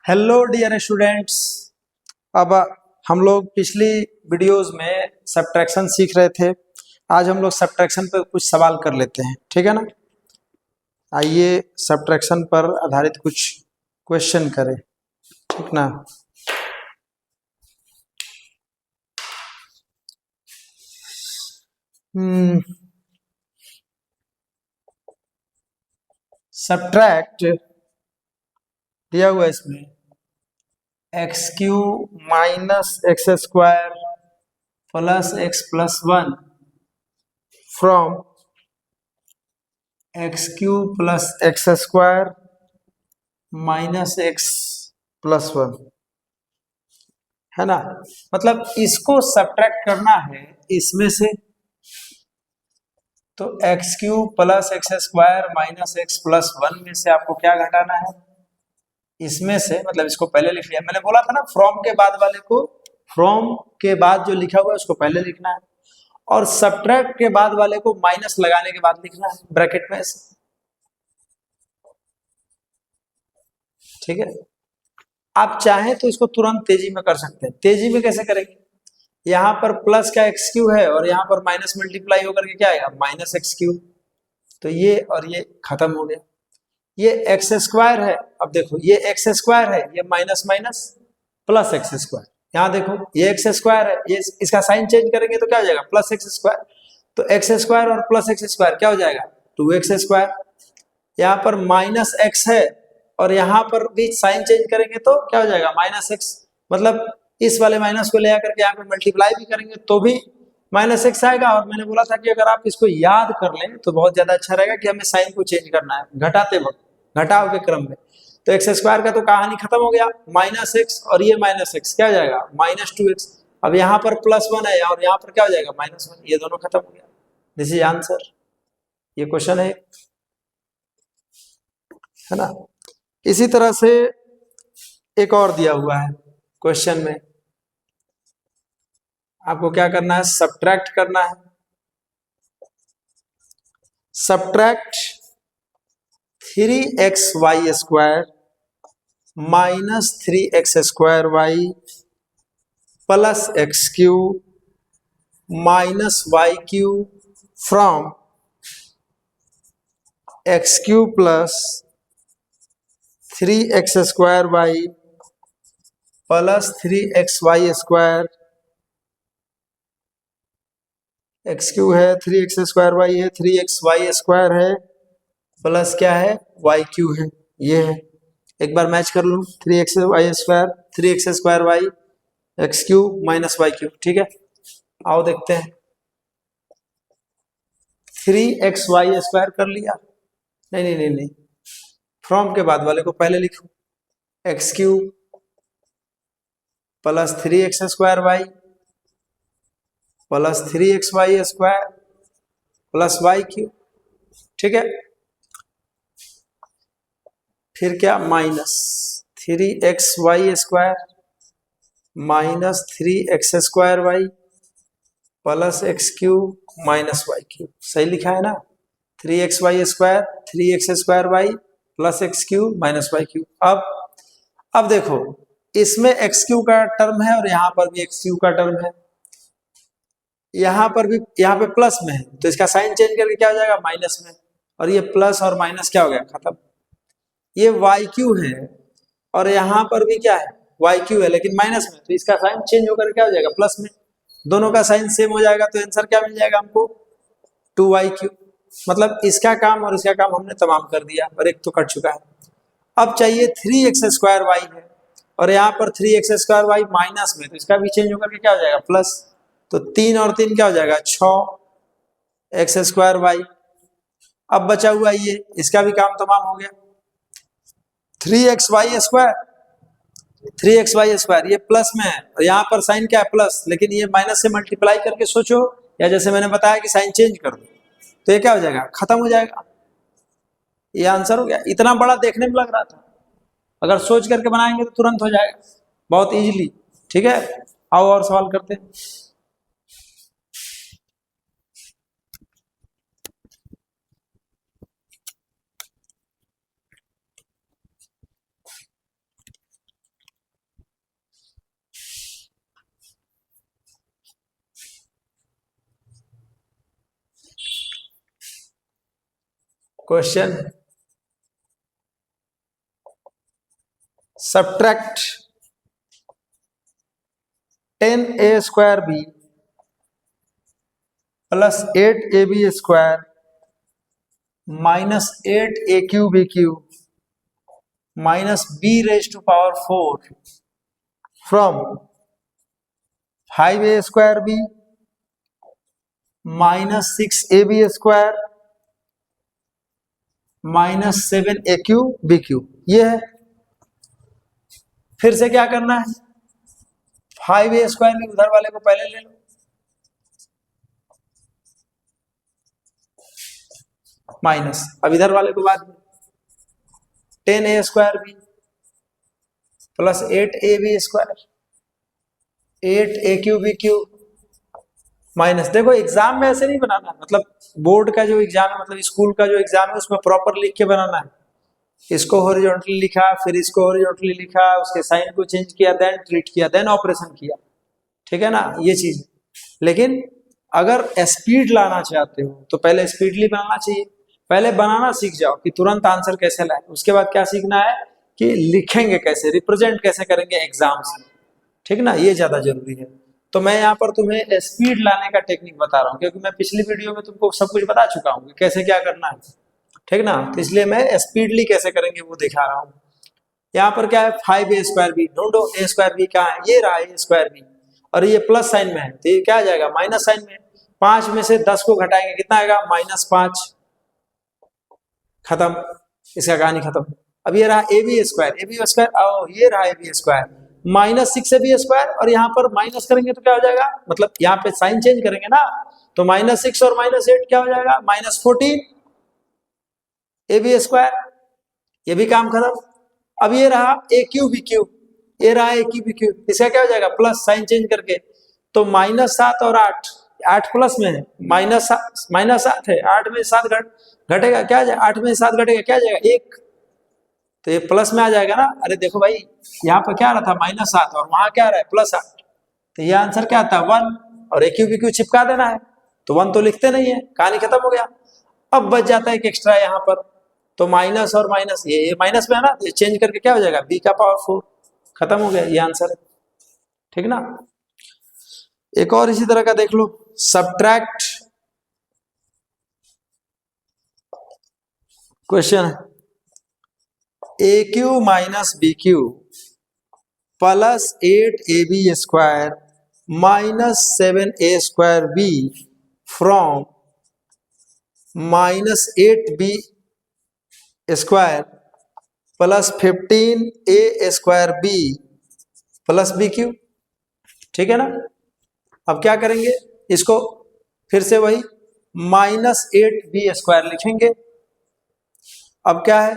Hello dear students. अब हम लोग पिछली वीडियोस में सब्ट्रैक्शन सीख रहे थे। आज हम लोग सब्ट्रैक्शन पर कुछ सवाल कर लेते हैं, ठीक है ना। आइए सब्ट्रैक्शन पर आधारित कुछ क्वेश्चन करें, ठीक ना। सब्ट्रैक्ट दिया हुआ है इसमें x Q minus x square plus x plus one from X Q plus x square minus x plus one, है ना। मतलब इसको सब्ट्रैक्ट करना है इसमें से, तो x Q plus x square minus x plus one में से आपको क्या घटाना है, इसमें से। मतलब इसको पहले लिख लिया, मैंने बोला था ना फ्रॉम के बाद वाले को, फ्रॉम के बाद जो लिखा हुआ है उसको पहले लिखना है, और सब्ट्रैक्ट के बाद वाले को माइनस लगाने के बाद लिखना है ब्रैकेट में से, ठीक है। आप चाहें तो इसको तुरंत तेजी में कर सकते हैं। तेजी में कैसे करेंगे, यहाँ पर प्लस का एक्स क्यू है और यहाँ पर माइनस मल्टीप्लाई होकर के क्या आएगा, माइनस एक्स क्यू। तो ये और ये खत्म हो गया। ये एक्स स्क्वायर है, अब देखो ये एक्स स्क्वायर है, ये minus minus plus x square. यहाँ देखो ये एक्स स्क्वायर है, ये इसका साइन चेंज करेंगे तो क्या हो जाएगा, प्लस एक्स स्क्वायर। तो एक्स स्क्वायर और प्लस एक्स स्क्वायर क्या हो जाएगा, टू एक्स स्क्वायर। यहाँ पर माइनस एक्स है और यहाँ पर भी साइन चेंज करेंगे तो क्या हो जाएगा, माइनस एक्स। मतलब इस वाले माइनस को ले आकर के यहाँ पे मल्टीप्लाई भी करेंगे तो भी माइनस एक्स आएगा। और मैंने बोला था कि अगर आप इसको याद कर लें तो बहुत ज्यादा अच्छा रहेगा कि हमें साइन को चेंज करना है घटाते वक्त, घटाव के क्रम में। तो एक्स स्क्वायर का तो कहानी खत्म हो गया, माइनस एक्स और ये माइनस एक्स क्या हो जाएगा, माइनस टू एक्स। अब यहाँ पर प्लस वन है और यहाँ पर क्या हो जाएगा, माइनस वन। ये दोनों खत्म हो गया। This is answer. ये क्वेश्चन है ना। इसी तरह से एक और दिया हुआ है क्वेश्चन में, आपको क्या करना है, सब्ट्रैक्ट करना है। Subtract 3xy square minus 3x square Y plus X Q minus Y Q from X Q plus 3x square Y plus 3xy square. X Q है, 3x स्क्वायर वाई है, 3xy स्क्वायर है, plus क्या है, Y Q है। ये है, एक बार match कर लूँ, 3xy square 3x square Y X Q minus Y Q, ठीक है। आओ देखते हैं, 3xy स्क्वायर कर लिया, नहीं नहीं नहीं नहीं, फ्रॉम के बाद वाले को पहले लिखो, X Q plus 3x square Y plus 3xy square plus Y Q, ठीक है। फिर क्या, minus 3xy square minus 3x square Y plus X Q minus Y Q, सही लिखा है ना। 3xy square 3x square Y plus X Q minus Y Q. अब देखो इसमें एक्स क्यू का टर्म है और यहाँ पर भी एक्स क्यू का टर्म है, यहाँ पर भी, यहाँ पे प्लस में है तो इसका साइन चेंज करके क्या हो जाएगा, माइनस में। और ये प्लस और माइनस क्या हो गया, खत्म। ये वाई क्यू है और यहाँ पर भी क्या है, वाई क्यू है लेकिन माइनस में, तो इसका साइन चेंज होकर क्या हो जाएगा, प्लस में। दोनों का साइन सेम हो जाएगा तो आंसर क्या मिल जाएगा हमको, 2y क्यू। मतलब इसका काम और इसका काम हमने तमाम कर दिया और एक तो कट चुका है। अब चाहिए 3x स्क्वायर वाई है और यहाँ पर 3x स्क्वायर वाई माइनस में, तो इसका भी चेंज होकर के क्या हो जाएगा, प्लस। तो 3 और 3 क्या हो जाएगा, 6x स्क्वायर वाई। अब बचा हुआ ये, इसका भी काम तमाम हो गया, 3xy स्क्वायर 3xy स्क्वायर, ये प्लस में है और यहाँ पर साइन क्या है, प्लस, लेकिन ये माइनस से मल्टीप्लाई करके सोचो, या जैसे मैंने बताया कि साइन चेंज कर दो, तो ये क्या हो जाएगा, खत्म हो जाएगा। ये आंसर हो गया। इतना बड़ा देखने में लग रहा था, अगर सोच करके बनाएंगे तो तुरंत हो जाएगा, बहुत इजीली, ठीक है। आओ और सवाल करते हैं। Question subtract 10a square B plus 8ab square minus 8aq B Q minus b raise to power 4 from 5a square B minus 6ab square minus 7aq B Q. ये है। फिर से क्या करना है, 5a स्क्वायर भी उधर वाले को पहले ले लो, माइनस, अब इधर वाले को बाद में 10a स्क्वायर भी plus 8ab square 8aq B Q minus. देखो एग्जाम में ऐसे नहीं बनाना, मतलब बोर्ड का जो एग्जाम है, मतलब स्कूल का जो एग्जाम है उसमें प्रॉपर लिख के बनाना है। इसको हॉरिजॉन्टली लिखा, फिर इसको हॉरिजॉन्टली लिखा, उसके साइन को चेंज किया, देन ट्रीट किया, देन ऑपरेशन किया, ठीक है ना, ये चीज। लेकिन अगर स्पीड लाना चाहते हो तो पहले स्पीडली बनाना चाहिए, पहले बनाना सीख जाओ कि तुरंत आंसर कैसे लाए, उसके बाद क्या सीखना है कि लिखेंगे कैसे, रिप्रेजेंट कैसे करेंगे एग्जाम्स में, ठीक ना, ये ज्यादा जरूरी है। तो मैं यहाँ पर तुम्हें स्पीड लाने का टेक्निक बता रहा हूँ, क्योंकि मैं पिछली वीडियो में तुमको सब कुछ बता चुका हूँ कि कैसे क्या करना है, ठीक ना, तो इसलिए मैं स्पीडली कैसे करेंगे वो दिखा रहा हूँ। यहाँ पर क्या है, 5a स्क्वायर बी, ढूंढो a स्क्वायर बी कहाँ है, ये रहा a स्क्वायर बी, और ये प्लस साइन में है तो ये क्या आ जाएगा, माइनस साइन में। 5 में से 10 को घटाएंगे कितना आएगा, -5, खत्म, इसका कहानी खत्म। अब ये रहा ab स्क्वायर, आओ ये रहा ab square minus 6ab square, और यहाँ पर माइनस करेंगे तो क्या हो जाएगा, मतलब यहाँ पे साइन चेंज करेंगे ना, तो -6 और -8 क्या हो जाएगा, -14 ab स्क्वायर, ये भी काम खत्म। अब ये रहा aq बी क्यू, ये रहा aq बी क्यू, इसका क्या हो जाएगा, प्लस साइन चेंज करके, तो -7 और 8 प्लस में है, -7 है, 8 में 7 घटेगा क्या, 8 में 7 घटेगा क्या जाएगा, 1, तो ये प्लस में आ जाएगा ना। अरे देखो भाई, यहाँ पर क्या आ रहा था -7 और वहां क्या आ रहा है +8, तो ये आंसर क्या आता है 1, और aq बी क्यू चिपका देना है, तो 1 तो लिखते नहीं है, कहानी खत्म हो गया। अब बच जाता है एक एक्स्ट्रा यहाँ पर, तो माइनस और माइनस, ये माइनस में है ना, ये चेंज करके क्या हो जाएगा, b का पावर 4, खत्म हो गया, ये आंसर है, ठीक ना। एक और इसी तरह का देख लो, subtract question aq minus B Q plus 8ab square minus 7a square B from -8b square plus 15a square B plus B Q, ठीक है ना। अब क्या करेंगे, इसको फिर से वही -8b स्क्वायर लिखेंगे। अब क्या है,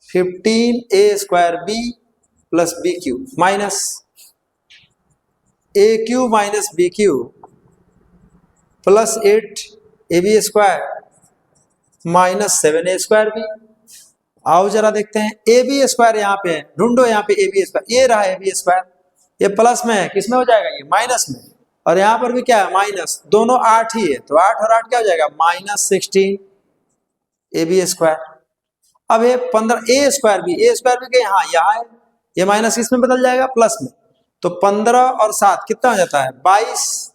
15a square B plus B Q minus A Q minus B Q plus 8ab square minus 7a square B. आओ जरा देखते हैं, ए बी स्क्वायर यहाँ पे है, ढूंढो यहाँ पे ए बी स्क्वायर, ये रहा ए बी स्क्वायर, ये प्लस में है, किसमें हो जाएगा, ये माइनस में, और यहाँ पर भी क्या है माइनस, दोनों 8 ही है, तो 8 और 8 क्या हो जाएगा, -16 ए बी स्क्वायर। अब ये 15 ए स्क्वायर भी यहाँ है, ये माइनस किसमें बदल जाएगा, प्लस में, तो 15 और 7 कितना हो जाता है, 22,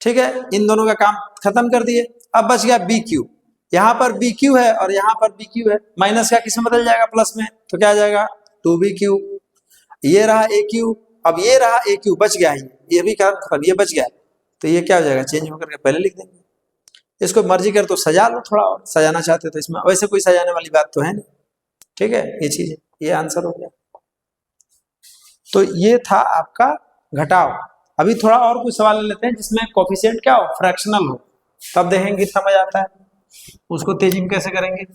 ठीक है, इन दोनों का काम खत्म कर दिए। अब बच गया बी क्यू, यहाँ पर बी क्यू है और यहाँ पर बी क्यू है, माइनस का किसमें बदल जाएगा, प्लस में, तो क्या आ जाएगा 2b क्यू। ये रहा ए क्यू, अब ये रहा ए क्यू, बच गया, ये भी खत्म, ये बच गया, तो ये क्या हो जाएगा, चेंज होकर के पहले लिख देंगे। इसको मर्जी कर तो सजा लो, थोड़ा और सजाना चाहते तो इसमें वैसे कोई सजाने वाली बात तो है नहीं, ठीक है, ये चीज है, ये आंसर हो गया। तो ये था आपका घटाव। अभी थोड़ा और कुछ सवाल ले लेते हैं जिसमें कोफिशिएंट क्या हो, फ्रैक्शनल हो, तब देखेंगे समझ आता है, उसको तेजी में कैसे करेंगे।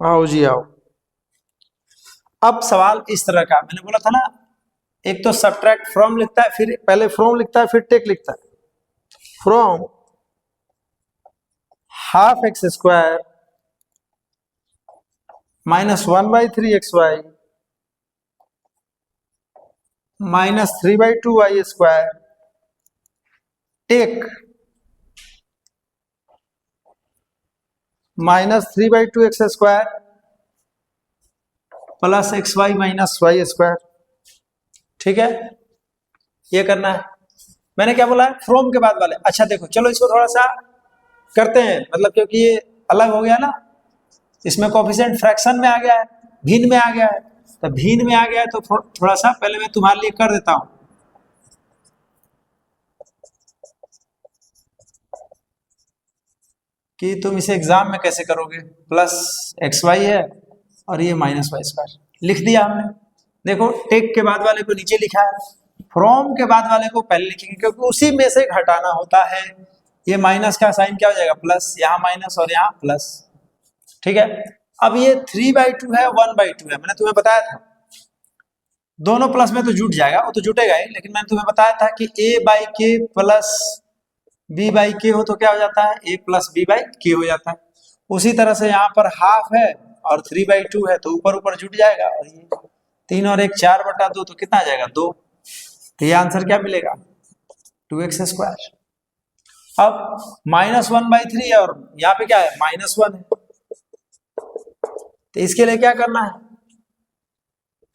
आओ जी आओ। अब सवाल इस तरह का, मैंने बोला था ना, एक तो सब्ट्रैक्ट फ्रॉम लिखता है, फिर पहले फ्रॉम लिखता है, फिर टेक लिखता है। From ½ x² -1/3xy -3/2y² take -3/2x² plus xy -y²। ठीक है, ये करना है। मैंने क्या बोला है, फ्रॉम के बाद वाले। अच्छा देखो, चलो इसको थोड़ा सा करते हैं, मतलब क्योंकि ये अलग हो गया ना, इसमें कोफिशिएंट फ्रैक्शन में आ गया है, भिन्न में आ गया है। तो भिन्न में आ गया है तो थोड़ा सा पहले मैं तुम्हारे लिए कर देता हूं कि तुम इसे एग्जाम में कैसे करोगे। प्लस xy है और ये -y² लिख दिया हमने। देखो, टेक के बाद वाले को नीचे लिखा है, फ्रॉम के बाद वाले को पहले लिखेंगे क्योंकि उसी में से घटाना होता है। ये माइनस का साइन क्या हो जाएगा, प्लस, यहाँ माइनस और यहाँ प्लस। ठीक है, अब ये 3/2 है, 1/2 है, मैंने तुम्हें बताया था। दोनों प्लस में तो जुट जाएगा, वो तो जुटेगा ही, लेकिन मैंने तुम्हें बताया था कि a/k प्लस b/k हो तो क्या हो जाता है, a प्लस b/k हो जाता है। उसी तरह से यहाँ पर हाफ है और 3/2 है तो ऊपर ऊपर जुट जाएगा, और ये 3 और 1 4/2 तो कितना आ जाएगा, 2। तो ये आंसर क्या मिलेगा, 2x²। अब -1/3 है और यहाँ पे क्या है, -1 है। तो इसके लिए क्या करना है,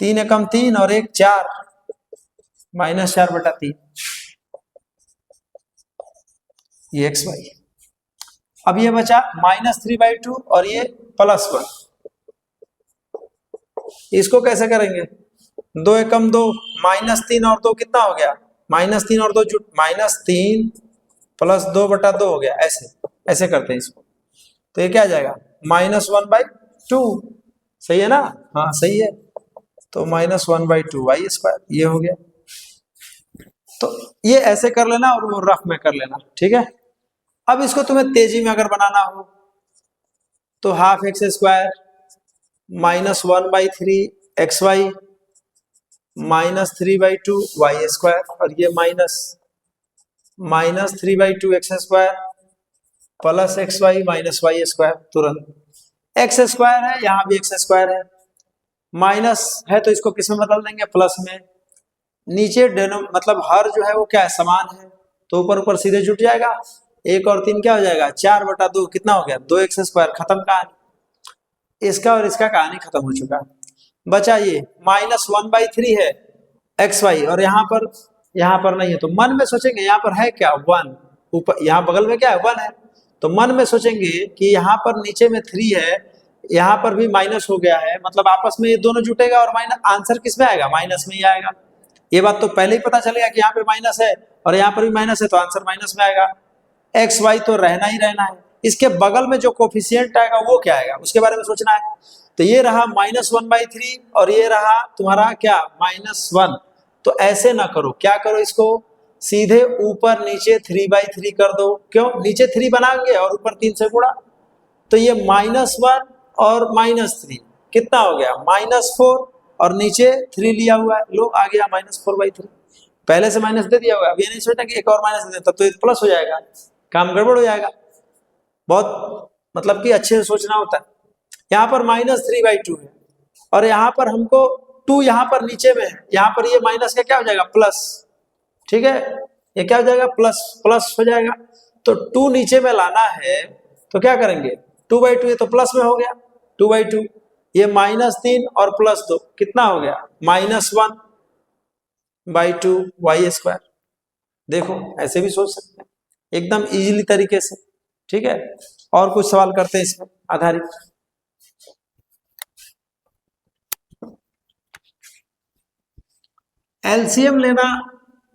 3 एकम 3 और 1 4, -4/3 ये xy। अब ये बचा -3/2 और ये +1। इसको कैसे करेंगे, 2 एकम 2, -3 और 2 कितना हो गया, -3 और 2 जुट, -3 + 2/2 हो गया। ऐसे ऐसे करते हैं इसको, तो ये क्या आ जाएगा, -1/2। सही है ना, हाँ सही है। तो -1/2y², ये हो गया। तो ये ऐसे कर लेना और वो रफ में कर लेना, ठीक है। अब इसको तुम्हें तेजी में अगर बनाना हो तो ½ x² -1/3xy -3/2y² और ये -3/2x² प्लस xy -y²। तुरंत x² है, यहाँ भी x² है, माइनस है तो इसको किस में बदल देंगे, प्लस में। नीचे मतलब हर जो है वो क्या है, समान है, तो ऊपर ऊपर सीधे जुट जाएगा। 1 और 3 क्या हो जाएगा, 4/2 कितना हो गया, 2x²। खत्म कहानी, इसका और इसका कहानी खत्म हो चुका। बचा ये -1/3 है xy, और यहाँ पर नहीं है, तो मन में सोचेंगे यहाँ पर है क्या, 1। ऊपर यहाँ बगल में क्या है, 1 है, तो मन में सोचेंगे कि यहाँ पर नीचे में 3 है, यहाँ पर भी माइनस हो गया है, मतलब आपस में ये दोनों जुटेगा और माइनस, आंसर किस में आएगा, माइनस में ही आएगा। ये बात तो पहले ही पता चलेगा कि यहाँ पे माइनस है और यहाँ पर भी माइनस है, तो आंसर माइनस में आएगा। एक्स वाई तो रहना ही रहना है, इसके बगल में जो कोफिशिएंट आएगा वो क्या आएगा, उसके बारे में सोचना है। तो ये रहा -1/3 और ये रहा तुम्हारा क्या, -1। तो ऐसे ना करो, क्या करो, इसको सीधे ऊपर नीचे 3/3 कर दो। क्यों, नीचे 3 बनाएंगे और ऊपर 3 से गुणा, तो ये -1 और -3 कितना हो गया, -4, और नीचे 3 लिया हुआ है, लो आ गया -4/3। पहले से माइनस दे दिया हुआ है, अब ये नहीं सोचना कि एक और माइनस दे, तब तो ये प्लस हो जाएगा, काम गड़बड़ हो जाएगा। बहुत मतलब कि अच्छे से सोचना होता है। यहाँ पर -3/2 है और यहाँ पर हमको 2 यहाँ पर नीचे में है, यहाँ पर ये माइनस का क्या हो जाएगा, प्लस। ठीक है, ये क्या हो जाएगा, प्लस प्लस हो जाएगा। तो 2 नीचे में लाना है तो क्या करेंगे, 2/2, ये तो प्लस में हो गया, 2/2, ये -3 और +2 कितना हो गया, -1/2y²। देखो ऐसे भी सोच सकते हैं, एकदम इजीली तरीके से। ठीक है, और कुछ सवाल करते हैं इसमें आधारित। एलसीएम लेना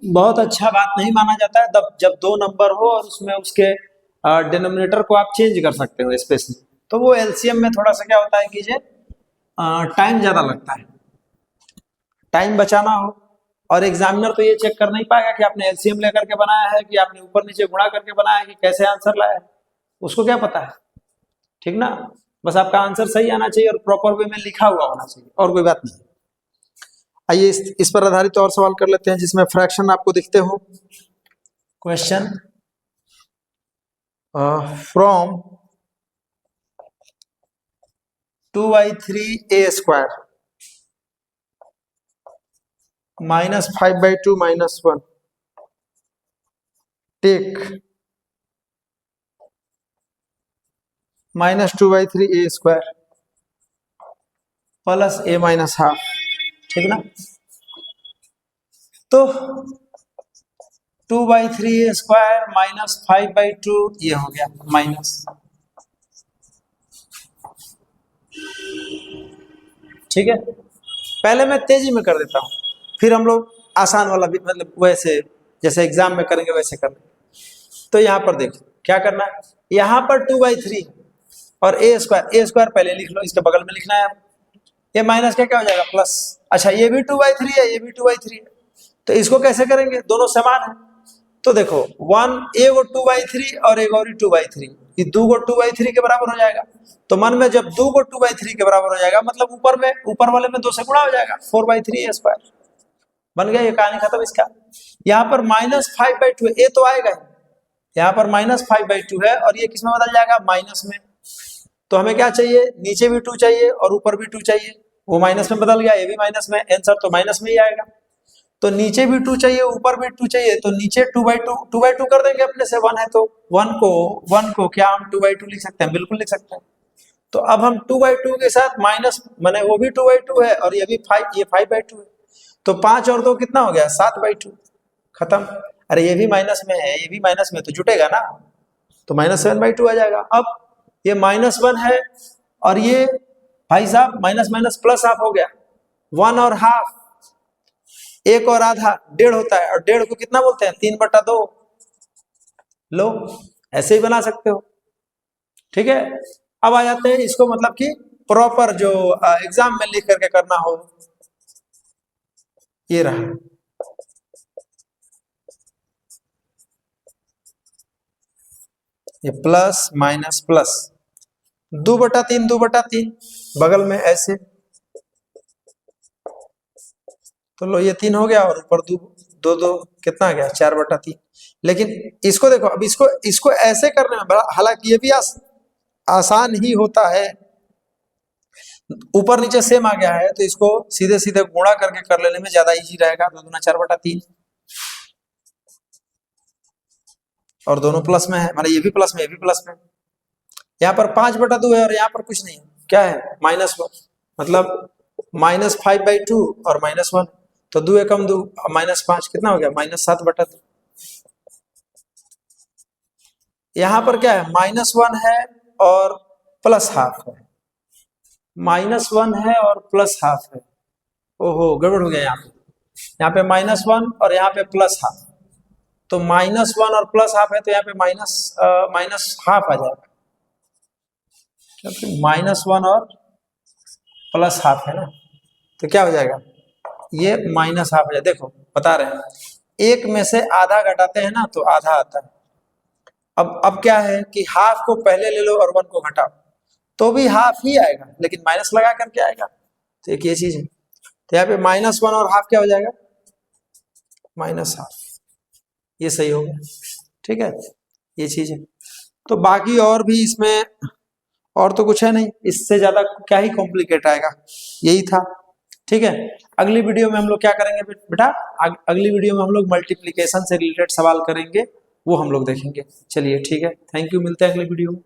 बहुत अच्छा बात नहीं माना जाता है, जब 2 नंबर हो और उसमें उसके डिनोमिनेटर को आप चेंज कर सकते हो स्पेशली, तो वो एलसीएम में थोड़ा सा क्या होता है कि टाइम ज्यादा लगता है, टाइम बचाना हो। और एग्जामिनर तो ये चेक कर नहीं पाएगा कि आपने एलसीएम लेकर के बनाया है कि आपने ऊपर नीचे गुणा करके बनाया है कि कैसे आंसर लाया है, उसको क्या पता है। ठीक ना, बस आपका आंसर सही आना चाहिए और प्रॉपर वे में लिखा हुआ होना चाहिए, और कोई बात नहीं। आइए इस पर आधारित और सवाल कर लेते हैं जिसमें फ्रैक्शन आपको दिखते हो। Question from 2/3 a² -5/2 -1 take -2/3 a² plus a -½ ठीक ना। तो 2/3 a² -5/2 ये हो गया माइनस, ठीक है। पहले मैं तेजी में कर देता हूं, फिर हम लोग आसान वाला भी मतलब वैसे जैसे एग्जाम में करेंगे वैसे करेंगे। तो यहाँ पर देखो क्या करना है, यहाँ पर 2/3 और a² पहले लिख लो, इसके बगल में लिखना है। ये माइनस क्या हो जाएगा प्लस। अच्छा ये भी 2/3 है, ये भी 2/3 है, तो इसको कैसे करेंगे, दोनों समान है। तो देखो एगो 2/3 और एक और 2/3, ये दो गो 2/3 के बराबर हो जाएगा। तो मन में जब दो गो 2/3 के बराबर हो जाएगा मतलब ऊपर वाले में 2 से गुणा हो जाएगा, 4/3 a² बन गया, ये कहानी खत्म इसका। यहाँ पर -5/2 ए तो आएगा ही, यहाँ पर -5/2 है और ये किस में बदल जाएगा, माइनस में। तो हमें क्या चाहिए, नीचे भी 2 चाहिए और ऊपर भी 2 चाहिए, वो माइनस में बदल गया, ये भी माइनस में, आंसर तो माइनस में ही आएगा। तो नीचे भी 2 चाहिए ऊपर भी 2 चाहिए, तो नीचे 2/2 कर देंगे अपने से, 1 है तो 1 को क्या हम 2/2 लिख सकते हैं, बिल्कुल लिख सकते हैं। तो अब हम 2/2 के साथ माइनस माने वो भी 2/2 है और ये भी 5/2 है, तो 5 और 2 कितना हो गया, 7/2 खत्म। अरे ये भी माइनस में है, ये भी माइनस में, तो जुटेगा ना, तो -7/2 आ जाएगा। अब ये -1 है और ये भाई साहब माइनस माइनस प्लस हाफ हो गया, 1 और हाफ, 1 और आधा 1.5 होता है, और 1.5 को कितना बोलते हैं, 3/2। लो ऐसे ही बना सकते हो, ठीक है। अब आ जाते हैं इसको मतलब कि प्रॉपर जो एग्जाम में लिख करके करना हो, ये रहा, ये प्लस माइनस प्लस 2/3 2/3 बगल में ऐसे, तो लो ये 3 हो गया और ऊपर 2 कितना आ गया, 4/3। लेकिन इसको देखो, अब इसको ऐसे करने में बड़ा, हालांकि ये भी आसान ही होता है, ऊपर नीचे सेम आ गया है, तो इसको सीधे सीधे गुणा करके कर लेने में ज्यादा इजी रहेगा। 2 दूना 4/3 और दोनों प्लस में है, माने ये भी प्लस में, ये भी प्लस में। यहाँ पर 5/2 है और यहाँ पर कुछ नहीं है, क्या है, -1, मतलब -5/2 और -1, तो 2 एकम 2 -5 कितना हो गया, -7/2। यहाँ पर क्या है, -1 है और प्लस हाफ है, -1 है और प्लस हाफ है, ओहो गड़बड़ हो गया। यहाँ पे -1 और यहाँ पे प्लस हाफ, तो -1 और प्लस हाफ है, तो यहाँ पे माइनस हाफ आ जाएगा, क्योंकि -1 और प्लस हाफ है ना, तो क्या हो जाएगा, ये माइनस हाफ हो जाएगा। देखो बता रहे हैं, एक में से आधा घटाते हैं ना तो आधा आता है। अब क्या है कि हाफ को पहले ले लो और 1 को घटाओ तो भी हाफ ही आएगा, लेकिन माइनस लगा करके आएगा, तो एक ये चीज है। तो यहाँ पे -1 और हाफ क्या हो जाएगा, -हाफ, ये सही हो गया, ठीक है, ये चीज है। तो बाकी और भी इसमें और तो कुछ है नहीं, इससे ज्यादा क्या ही कॉम्प्लिकेट आएगा, यही था, ठीक है। अगली वीडियो में हम लोग क्या करेंगे बेटा, अगली वीडियो में हम लोग मल्टीप्लिकेशन से रिलेटेड सवाल करेंगे, वो हम लोग देखेंगे। चलिए ठीक है, थैंक यू, मिलते हैं अगली वीडियो में।